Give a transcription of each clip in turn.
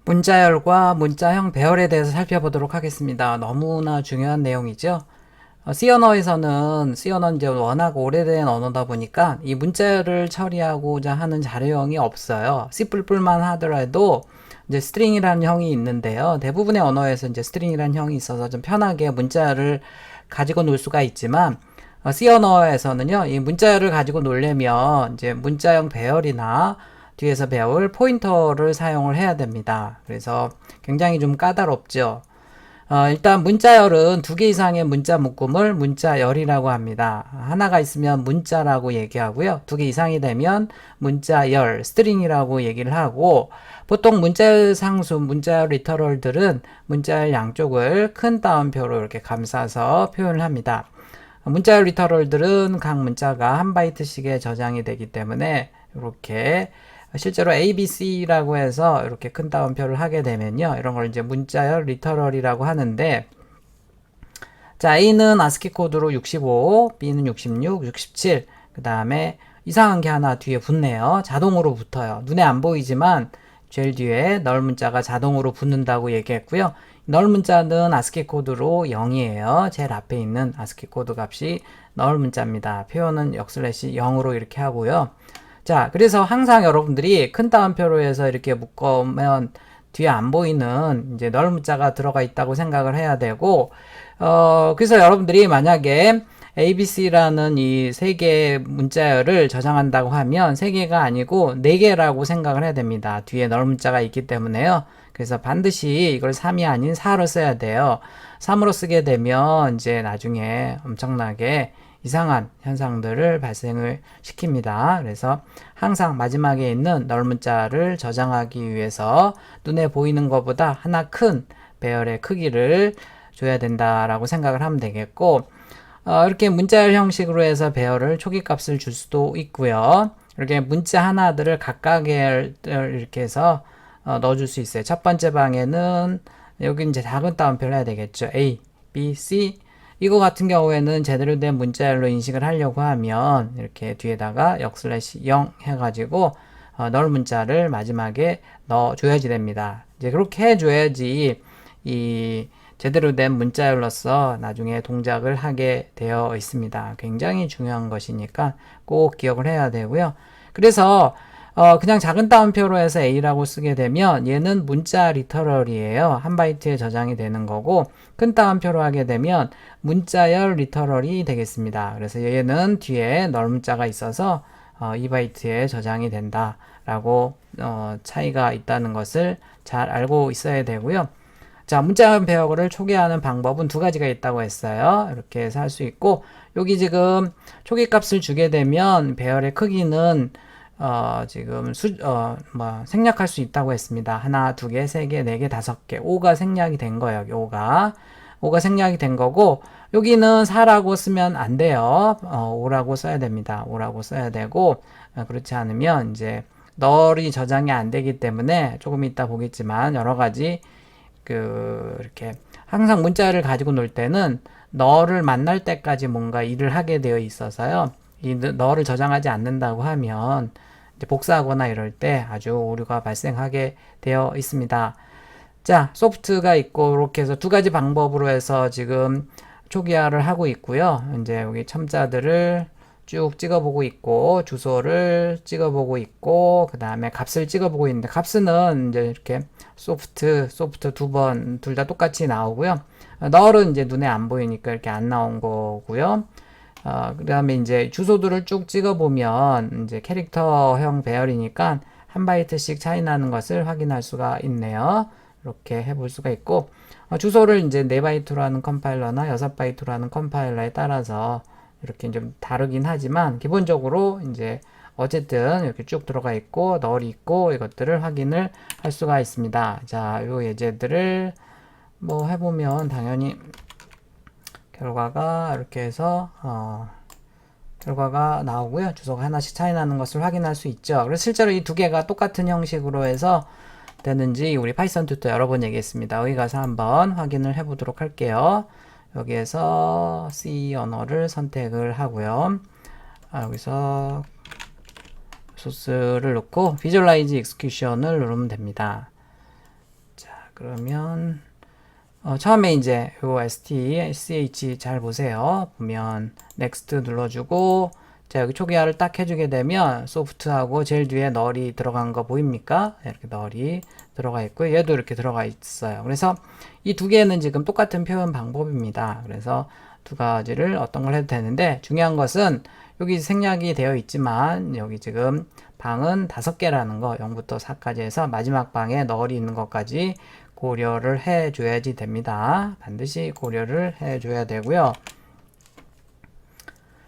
문자열과 문자형 배열에 대해서 살펴보도록 하겠습니다. 너무나 중요한 내용이죠. C 언어에서는 C 언어는 이제 워낙 오래된 언어다 보니까 이 문자열을 처리하고자 하는 자료형이 없어요. C++만 하더라도 이제 스트링이라는 형이 있는데요. 대부분의 언어에서 이제 스트링이라는 형이 있어서 좀 편하게 문자열을 가지고 놀 수가 있지만 C 언어에서는요, 이 문자열을 가지고 놀려면 이제 문자형 배열이나 뒤에서 배울 포인터를 사용을 해야 됩니다. 그래서 굉장히 좀 까다롭죠. 일단 문자열은 두 개 이상의 문자 묶음을 문자열이라고 합니다. 하나가 있으면 문자라고 얘기하고요. 두 개 이상이 되면 문자열, 스트링이라고 얘기를 하고, 보통 문자열 상수, 문자열 리터럴들은 문자열 양쪽을 큰 따옴표로 이렇게 감싸서 표현을 합니다. 문자열 리터럴들은 각 문자가 한 바이트씩의 저장이 되기 때문에 이렇게 실제로 ABC라고 해서 이렇게 큰 따옴표를 하게 되면요, 이런 걸 이제 문자열 리터럴이라고 하는데, 자, A는 아스키 코드로 65, B는 66, 67, 그 다음에 이상한 게 하나 뒤에 붙네요. 자동으로 붙어요. 눈에 안 보이지만 제일 뒤에 널 문자가 자동으로 붙는다고 얘기했고요. 널 문자는 아스키 코드로 0이에요. 제일 앞에 있는 아스키 코드 값이 널 문자입니다. 표현은 역슬래시 0으로 이렇게 하고요. 자, 그래서 항상 여러분들이 큰 따옴표로 해서 이렇게 묶으면 뒤에 안 보이는 이제 널 문자가 들어가 있다고 생각을 해야 되고, 그래서 여러분들이 만약에 ABC라는 이 세 개의 문자열을 저장한다고 하면 세 개가 아니고 네 개라고 생각을 해야 됩니다. 뒤에 널 문자가 있기 때문에요. 그래서 반드시 이걸 3이 아닌 4로 써야 돼요. 3으로 쓰게 되면 이제 나중에 엄청나게 이상한 현상들을 발생을 시킵니다. 그래서 항상 마지막에 있는 널 문자를 저장하기 위해서 눈에 보이는 것보다 하나 큰 배열의 크기를 줘야 된다라고 생각을 하면 되겠고, 이렇게 문자열 형식으로 해서 배열을 초기 값을 줄 수도 있고요. 이렇게 문자 하나들을 각각을 이렇게 해서 넣어줄 수 있어요. 첫 번째 방에는 여기 이제 작은 따옴표를 해야 되겠죠. A, B, C. 이거 같은 경우에는 제대로 된 문자열로 인식을 하려고 하면 이렇게 뒤에다가 역슬래시 0 해가지고 널 문자를 마지막에 넣어줘야지 됩니다. 이제 그렇게 해줘야지 이 제대로 된 문자열로서 나중에 동작을 하게 되어 있습니다. 굉장히 중요한 것이니까 꼭 기억을 해야 되고요. 그래서 그냥 작은 따옴표로 해서 A라고 쓰게 되면 얘는 문자 리터럴이에요. 한 바이트에 저장이 되는 거고, 큰 따옴표로 하게 되면 문자열 리터럴이 되겠습니다. 그래서 얘는 뒤에 널 문자가 있어서 2바이트에 저장이 된다라고 차이가 있다는 것을 잘 알고 있어야 되고요. 자, 문자 배열을 초기화하는 방법은 두 가지가 있다고 했어요. 이렇게 해서 할 수 있고, 여기 지금 초기 값을 주게 되면 배열의 크기는 지금 생략할 수 있다고 했습니다. 하나, 두 개, 세 개, 네 개, 다섯 개. 5가 생략이 된 거예요. 5가 생략이 된 거고, 여기는 4라고 쓰면 안 돼요. 5라고 써야 됩니다. 5라고 써야 되고, 그렇지 않으면 이제 널이 저장이 안 되기 때문에 조금 이따 보겠지만 여러 가지 이렇게 항상 문자를 가지고 놀 때는 너를 만날 때까지 뭔가 일을 하게 되어 있어서요. 이 너를 저장하지 않는다고 하면 이제 복사하거나 이럴 때 아주 오류가 발생하게 되어 있습니다. 자, 소프트가 있고 이렇게 해서 두 가지 방법으로 해서 지금 초기화를 하고 있고요. 이제 여기 첨자들을 쭉 찍어보고 있고, 주소를 찍어보고 있고, 그 다음에 값을 찍어보고 있는데, 값은 이제 이렇게 소프트 두 번, 둘 다 똑같이 나오고요. 널은 이제 눈에 안 보이니까 이렇게 안 나온 거고요. 그 다음에 이제 주소들을 쭉 찍어보면, 이제 캐릭터형 배열이니까 한 바이트씩 차이 나는 것을 확인할 수가 있네요. 이렇게 해볼 수가 있고, 주소를 이제 4바이트로 하는 컴파일러나 6바이트로 하는 컴파일러에 따라서 이렇게 좀 다르긴 하지만 기본적으로 이제 어쨌든 이렇게 쭉 들어가 있고 널이 있고 이것들을 확인을 할 수가 있습니다. 자, 요 예제들을 뭐 해보면 당연히 결과가 이렇게 해서 결과가 나오고요. 주소가 하나씩 차이 나는 것을 확인할 수 있죠. 그래서 실제로 이 두 개가 똑같은 형식으로 해서 되는지 우리 파이썬 튜터 여러 번 얘기했습니다. 여기 가서 한번 확인을 해보도록 할게요. 여기에서 C 언어를 선택을 하고요. 여기서 소스를 넣고 비주얼라이즈 익스큐션을 누르면 됩니다. 그러면 처음에 이제 요 STCH 잘 보세요. 보면 next 눌러주고, 자, 여기 초기화를 딱 해주게 되면 소프트하고 제일 뒤에 널이 들어간 거 보입니까? 이렇게 널이 들어가 있고요. 얘도 이렇게 들어가 있어요. 그래서 이 두 개는 지금 똑같은 표현 방법입니다. 그래서 두 가지를 어떤 걸 해도 되는데, 중요한 것은 여기 생략이 되어 있지만 여기 지금 방은 5개라는 거 0부터 4까지 해서 마지막 방에 널이 있는 것까지 고려를 해 줘야지 됩니다. 반드시 고려를 해 줘야 되고요.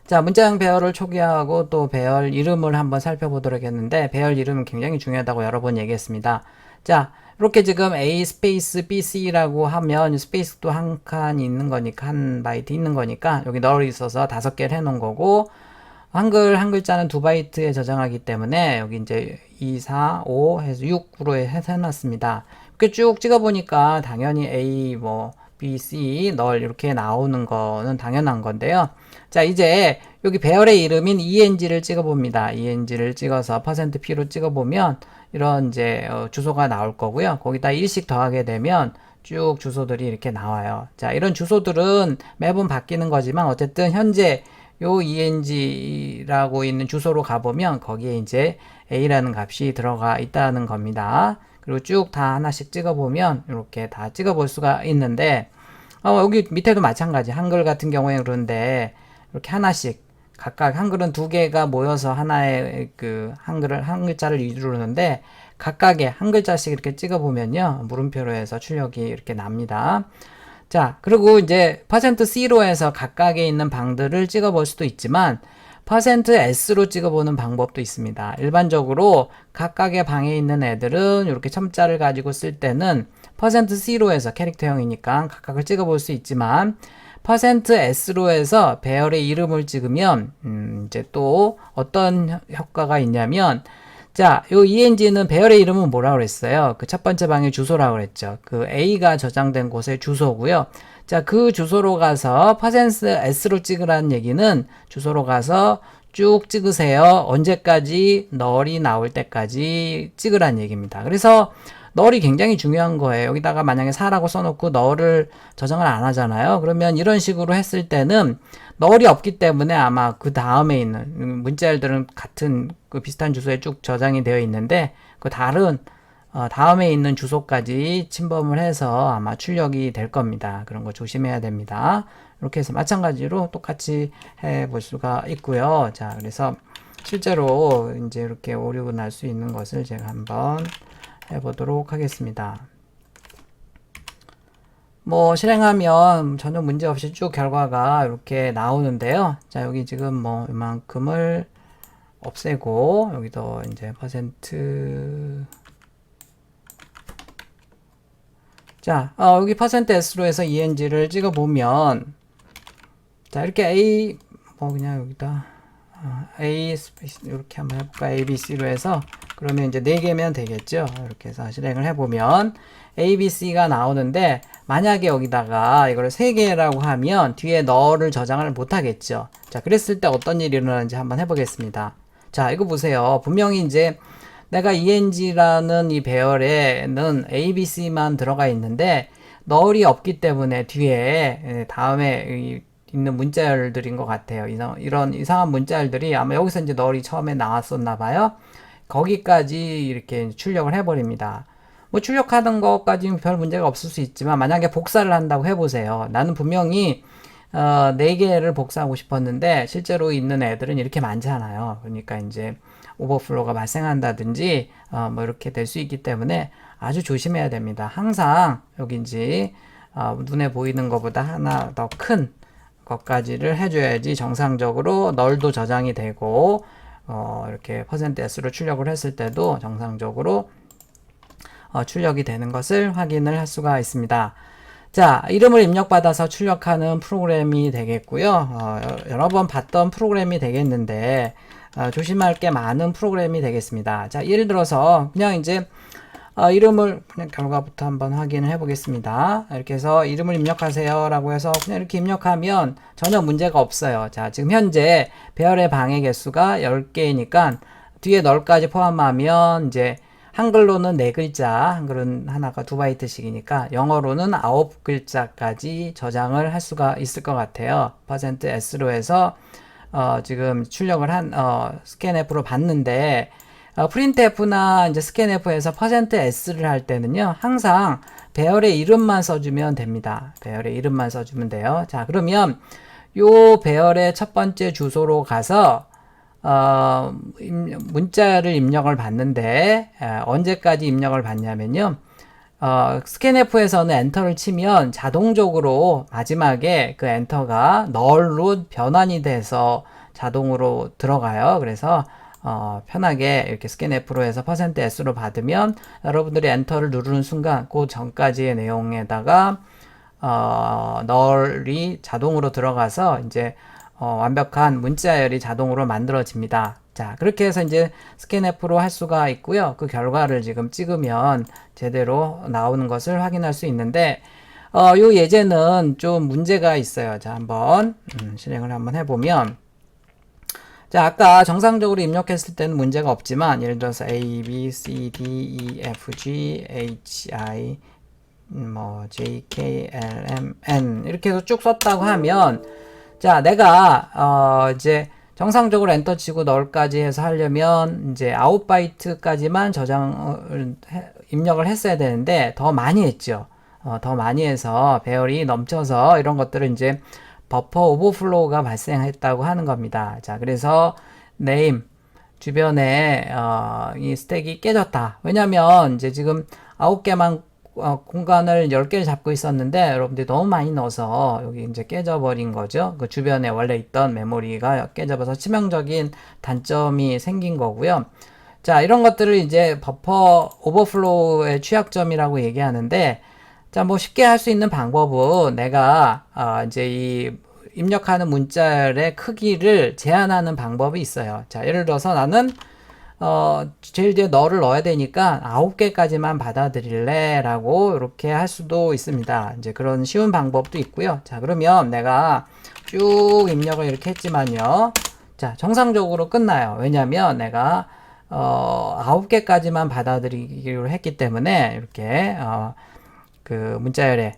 자, 문자형 배열을 초기화하고 또 배열 이름을 한번 살펴보도록 했는데, 배열 이름은 굉장히 중요하다고 여러 번 얘기했습니다. 자, 이렇게 지금 A 스페이스 BC라고 하면 스페이스도 한 칸 있는 거니까, 한 바이트 있는 거니까 여기 널이 있어서 5개를 해놓은 거고, 한 글자는 2바이트에 저장하기 때문에 여기 이제 2, 4, 5 해서 6으로 해놨습니다. 이렇게 쭉 찍어보니까 당연히 A, 뭐 B, C, 널 이렇게 나오는 거는 당연한 건데요. 자, 이제 여기 배열의 이름인 ENG를 찍어봅니다. ENG를 찍어서 %P로 찍어보면 이런 이제 주소가 나올 거고요. 거기다 1씩 더하게 되면 쭉 주소들이 이렇게 나와요. 자, 이런 주소들은 매번 바뀌는 거지만 어쨌든 현재 요 ENG라고 있는 주소로 가보면 거기에 이제 A라는 값이 들어가 있다는 겁니다. 그리고 쭉 다 하나씩 찍어보면 이렇게 다 찍어볼 수가 있는데, 여기 밑에도 마찬가지. 한글 같은 경우에 그런데 이렇게 하나씩 각각 한글은 2개가 모여서 하나의 그 한 글자를 이루는데 각각의 한 글자씩 이렇게 찍어보면요, 물음표로 해서 출력이 이렇게 납니다. 자, 그리고 이제 %C로 해서 각각에 있는 방들을 찍어볼 수도 있지만 %S로 찍어보는 방법도 있습니다. 일반적으로 각각의 방에 있는 애들은 이렇게 첨자를 가지고 쓸 때는 %C로 해서 캐릭터형이니까 각각을 찍어볼 수 있지만 %S로 해서 배열의 이름을 찍으면 이제 또 어떤 효과가 있냐면, 자, 요 ENG는 배열의 이름은 뭐라고 그랬어요? 그 첫 번째 방의 주소라고 그랬죠. 그 A가 저장된 곳의 주소고요. 자, 그 주소로 가서 %S로 찍으라는 얘기는 주소로 가서 쭉 찍으세요. 언제까지? 널이 나올 때까지 찍으라는 얘기입니다. 그래서 널이 굉장히 중요한 거예요. 여기다가 만약에 4라고 써놓고 널을 저장을 안 하잖아요. 그러면 이런 식으로 했을 때는 널이 없기 때문에 아마 그 다음에 있는 문자열들은 같은 그 비슷한 주소에 쭉 저장이 되어 있는데 그 다른 다음에 있는 주소까지 침범을 해서 아마 출력이 될 겁니다. 그런 거 조심해야 됩니다. 이렇게 해서 마찬가지로 똑같이 해 볼 수가 있고요. 자, 그래서 실제로 이제 이렇게 오류가 날 수 있는 것을 제가 한번 해보도록 하겠습니다. 뭐 실행하면 전혀 문제 없이 쭉 결과가 이렇게 나오는데요. 자, 여기 지금 뭐 이만큼을 없애고 여기도 이제 자, 여기 %S로 해서 ENG를 찍어보면, 자, 이렇게 A, 뭐 그냥 여기다 A 스페이스 이렇게 한번 해볼까? A, B, C로 해서 그러면 이제 4개면 되겠죠. 이렇게 해서 실행을 해보면 A, B, C가 나오는데, 만약에 여기다가 이걸 3개라고 하면 뒤에 너를 저장을 못하겠죠. 자, 그랬을 때 어떤 일이 일어나는지 한번 해보겠습니다. 자, 이거 보세요. 분명히 이제 내가 ENG라는 이 배열에는 A, B, C만 들어가 있는데 널이 없기 때문에 뒤에 다음에 있는 문자열들인 것 같아요. 이런 이상한 문자열들이 아마 여기서 이제 널이 처음에 나왔었나 봐요. 거기까지 이렇게 출력을 해버립니다. 뭐 출력하는 것까지는 별 문제가 없을 수 있지만 만약에 복사를 한다고 해보세요. 나는 분명히 4개를 복사하고 싶었는데 실제로 있는 애들은 이렇게 많지 않아요. 그러니까 이제 오버플로가 발생한다든지 뭐 이렇게 될 수 있기 때문에 아주 조심해야 됩니다. 항상 여기인지 눈에 보이는 것보다 하나 더 큰 것까지를 해줘야지 정상적으로 널도 저장이 되고 이렇게 %S로 출력을 했을 때도 정상적으로 출력이 되는 것을 확인을 할 수가 있습니다. 자, 이름을 입력받아서 출력하는 프로그램이 되겠고요. 여러 번 봤던 프로그램이 되겠는데 조심할 게 많은 프로그램이 되겠습니다. 자, 예를 들어서 그냥 이제 이름을 그냥 결과부터 한번 확인을 해 보겠습니다. 이렇게 해서 이름을 입력하세요 라고 해서 그냥 이렇게 입력하면 전혀 문제가 없어요. 자, 지금 현재 배열의 방의 개수가 10개이니까 뒤에 널까지 포함하면 이제 한글로는 4글자, 한글은 하나가 2바이트씩이니까 영어로는 9글자까지 저장을 할 수가 있을 것 같아요. %s로 해서 지금 출력을 한 스캔F로 봤는데 프린트F나 이제 스캔F에서 %s를 할 때는요, 항상 배열의 이름만 써주면 됩니다. 배열의 이름만 써주면 돼요. 자, 그러면 요 배열의 첫 번째 주소로 가서 문자를 입력을 받는데 언제까지 입력을 받냐면요, 스캔F에서는 엔터를 치면 자동적으로 마지막에 그 엔터가 널로 변환이 돼서 자동으로 들어가요. 그래서 편하게 이렇게 스캔F로 해서 %s로 받으면 여러분들이 엔터를 누르는 순간 그 전까지의 내용에다가 널이 자동으로 들어가서 이제 완벽한 문자열이 자동으로 만들어집니다. 자, 그렇게 해서 이제 스캔F로 할 수가 있고요. 그 결과를 지금 찍으면 제대로 나오는 것을 확인할 수 있는데, 요 예제는 좀 문제가 있어요. 자, 한번 실행을 한번 해보면, 자, 아까 정상적으로 입력했을 때는 문제가 없지만, 예를 들어서 A, B, C, D, E, F, G, H, I, J, K, L, M, N 이렇게 해서 쭉 썼다고 하면, 자, 내가 이제 정상적으로 엔터 치고 널까지 해서 하려면 이제 9바이트까지만 입력을 했어야 되는데 더 많이 했죠. 더 많이 해서 배열이 넘쳐서 이런 것들을 이제 버퍼 오버플로우가 발생했다고 하는 겁니다. 자, 그래서 name 주변에 이 스택이 깨졌다. 왜냐면 이제 지금 9개만 공간을 10개를 잡고 있었는데 여러분들이 너무 많이 넣어서 여기 이제 깨져버린 거죠. 그 주변에 원래 있던 메모리가 깨져버려서 치명적인 단점이 생긴 거고요. 자, 이런 것들을 이제 버퍼 오버플로우의 취약점이라고 얘기하는데, 자, 뭐 쉽게 할 수 있는 방법은 내가 이제 이 입력하는 문자열의 크기를 제한하는 방법이 있어요. 자, 예를 들어서 나는 제일 뒤에 너를 넣어야 되니까 9개까지만 받아들일래 라고 이렇게 할 수도 있습니다. 이제 그런 쉬운 방법도 있고요. 자, 그러면 내가 쭉 입력을 이렇게 했지만요, 자, 정상적으로 끝나요. 왜냐면 내가 9개까지만 받아들이기로 했기 때문에 이렇게 그 문자열에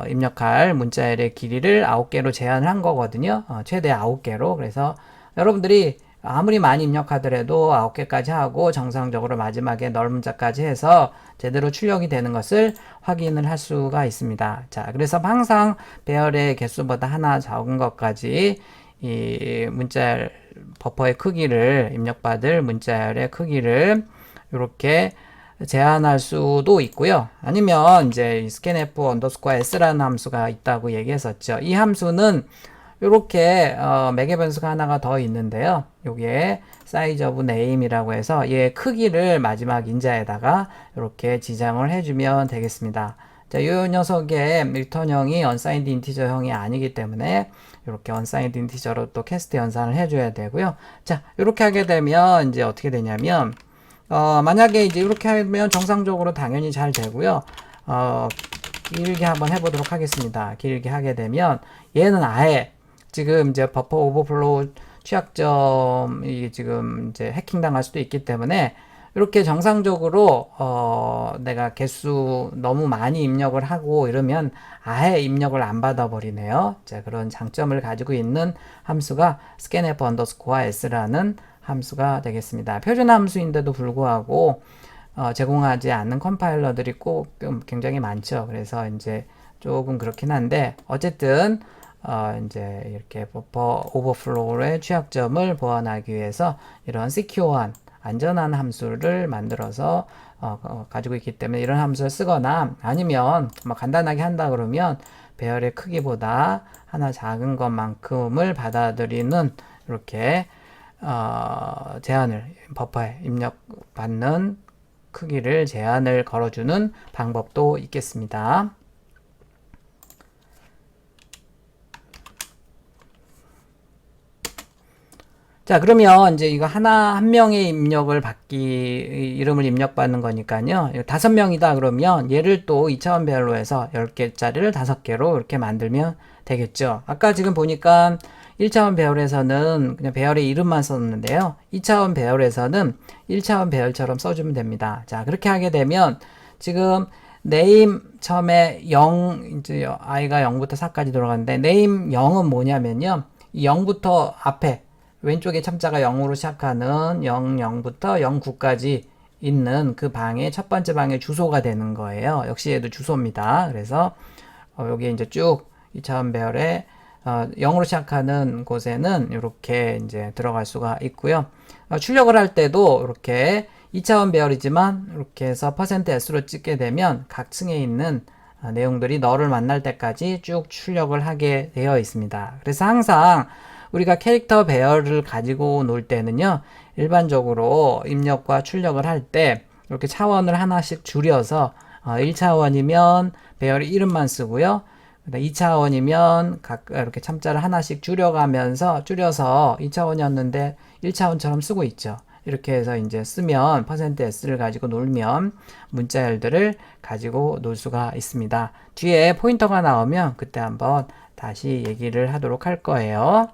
입력할 문자열의 길이를 9개로 제한을 한 거거든요. 최대 9개로. 그래서 여러분들이 아무리 많이 입력하더라도 9개까지 하고 정상적으로 마지막에 널 문자까지 해서 제대로 출력이 되는 것을 확인을 할 수가 있습니다. 자, 그래서 항상 배열의 개수보다 하나 적은 것까지 이 문자열 버퍼의 크기를, 입력받을 문자열의 크기를 이렇게 제한할 수도 있고요. 아니면 이제 scanf underscore s라는 함수가 있다고 얘기했었죠. 이 함수는 이렇게 매개 변수가 하나가 더 있는데요. 요게 size of name이라고 해서 얘 크기를 마지막 인자에다가 이렇게 지정을 해주면 되겠습니다. 자, 요 녀석의 리턴형이 unsigned integer형이 아니기 때문에 이렇게 unsigned integer로 또 캐스트 연산을 해줘야 되고요. 자, 이렇게 하게 되면 이제 어떻게 되냐면 만약에 이제 이렇게 하면 정상적으로 당연히 잘 되고요. 길게 한번 해보도록 하겠습니다. 길게 하게 되면 얘는 아예 지금 이제 버퍼 오버플로우 취약점이 지금 이제 해킹 당할 수도 있기 때문에 이렇게 정상적으로 내가 개수 너무 많이 입력을 하고 이러면 아예 입력을 안 받아버리네요. 자, 그런 장점을 가지고 있는 함수가 scanf underscore s라는 함수가 되겠습니다. 표준 함수인데도 불구하고 제공하지 않는 컴파일러들이 꼭 굉장히 많죠. 그래서 이제 조금 그렇긴 한데 어쨌든 이제 이렇게 버퍼 오버플로우의 취약점을 보완하기 위해서 이런 secure한 안전한 함수를 만들어서 가지고 있기 때문에 이런 함수를 쓰거나 아니면 뭐 간단하게 한다 그러면 배열의 크기보다 하나 작은 것만큼을 받아들이는 이렇게 제한을 버퍼에 입력받는 크기를 제한을 걸어주는 방법도 있겠습니다. 자, 그러면 이제 이거 한 명의 입력을 이름을 입력받는 거니까요. 5명이다 그러면 얘를 또 2차원 배열로 해서 10개짜리를 5개로 이렇게 만들면 되겠죠. 아까 지금 보니까 1차원 배열에서는 그냥 배열의 이름만 썼는데요. 2차원 배열에서는 1차원 배열처럼 써주면 됩니다. 자, 그렇게 하게 되면 지금 name 처음에 0, 이제 i가 0부터 4까지 들어가는데 name 0은 뭐냐면요. 이 0부터 앞에 왼쪽에 첨자가 0으로 시작하는 00부터 09까지 있는 그 방의 첫 번째 방의 주소가 되는 거예요. 역시 얘도 주소입니다. 그래서 여기에 이제 쭉 2차원 배열에 0으로 시작하는 곳에는 이렇게 이제 들어갈 수가 있고요. 출력을 할 때도 이렇게 2차원 배열이지만 이렇게 해서 %s로 찍게 되면 각 층에 있는 내용들이 너를 만날 때까지 쭉 출력을 하게 되어 있습니다. 그래서 항상 우리가 캐릭터 배열을 가지고 놀 때는요, 일반적으로 입력과 출력을 할 때 이렇게 차원을 하나씩 줄여서 1차원이면 배열 이름만 쓰고요. 2차원이면 각 이렇게 참자를 하나씩 줄여서 2차원이었는데 1차원처럼 쓰고 있죠. 이렇게 해서 이제 쓰면 %s를 가지고 놀면 문자열들을 가지고 놀 수가 있습니다. 뒤에 포인터가 나오면 그때 한번 다시 얘기를 하도록 할 거예요.